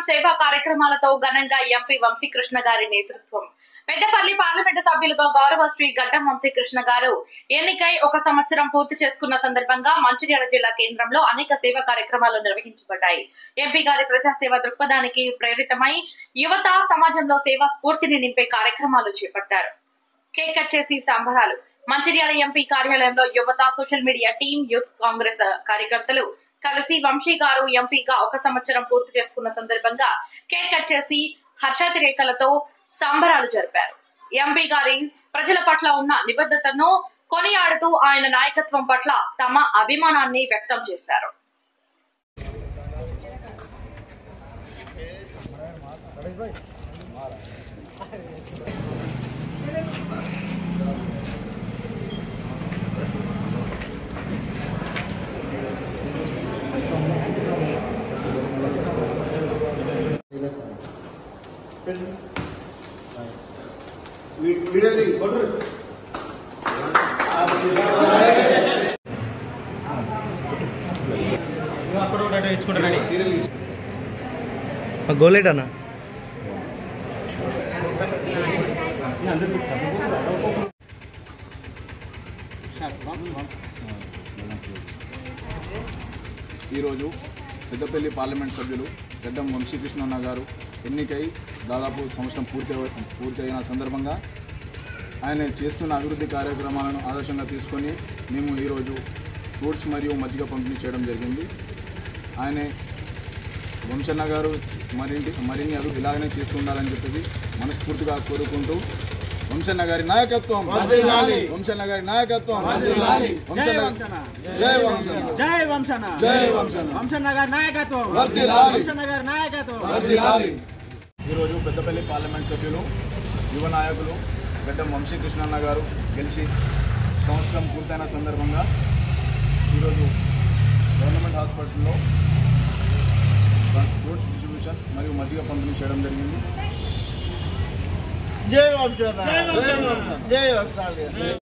సేవా కార్యక్రమాలతో ఘనంగా ఎంపీ వంశీకృష్ణ గారి నేతృత్వం. పెద్దపల్లి పార్లమెంటు సభ్యులుగా గౌరవ శ్రీ గడ్డం వంశీకృష్ణ గారు ఎన్నికై 1 సంవత్సరం పూర్తి చేసుకున్న సందర్భంగా మంచిర్యాల జిల్లా కేంద్రంలో అనేక సేవా కార్యక్రమాలు నిర్వహించబడ్డాయి. ఎంపీ గారి ప్రజాసేవ దృక్పథానికి ప్రేరితమై యువత సమాజంలో సేవా స్ఫూర్తిని నింపే కార్యక్రమాలు చేపట్టారు. కేక్ కట్ చేసి సంబరాలు. మంచిర్యాల ఎంపీ కార్యాలయంలో యువత, social media team, youth Congress కార్యకర్తలు కలిసి వంశీ గారు ఎంపీగా 1 సంవత్సరం పూర్తి చేసుకున్న సందర్భంగా కేక్ కట్ చేసి హర్షాతిరేకలతో సంబరాలు జరిపారు. ఎంపీ గారి ప్రజల పట్ల ఉన్న నిబద్ధతను కొనియాడుతూ ఆయన నాయకత్వం పట్ల తమ అభిమానాన్ని వ్యక్తం చేశారు. గోలేటనా ఈరోజు పెద్దపల్లి పార్లమెంట్ సభ్యులు గడ్డం వంశీకృష్ణ గారు ఎన్నికై దాదాపు సంవత్సరం పూర్తి అయిన సందర్భంగా ఆయన చేస్తున్న అభివృద్ధి కార్యక్రమాలను ఆదర్శంగా తీసుకొని మేము ఈరోజు ఫ్రూట్స్ మరియు మజ్జిగ పంపిణీ చేయడం జరిగింది. ఆయన వంశన్న గారు మరిన్ని అభివృద్ధి ఇలాగనే చేస్తూ ఉండాలని చెప్పేసి మనస్ఫూర్తిగా కోరుకుంటూ వంశన్న గారి నాయకత్వం, వంశన్న గారి నాయకత్వం, జై వంశన్న, జై వంశన్న, జై వంశన్న, వంశన్న గారి నాయకత్వం, వంశన్న గారి నాయకత్వం. ఈరోజు పెద్దపల్లి పార్లమెంట్ సభ్యులు యువ నాయకులు గడ్డం వంశీకృష్ణ గారు గెలిచి సంవత్సరం పూర్తయిన సందర్భంగా ఈరోజు గవర్నమెంట్ హాస్పిటల్లో ఫ్రూట్స్ డిస్ట్రిబ్యూషన్ మరియు మజ్జిగ పంపిణీ చేయడం జరిగింది. జై వంశన్న, జై వంశన్న, జై వంశన్న.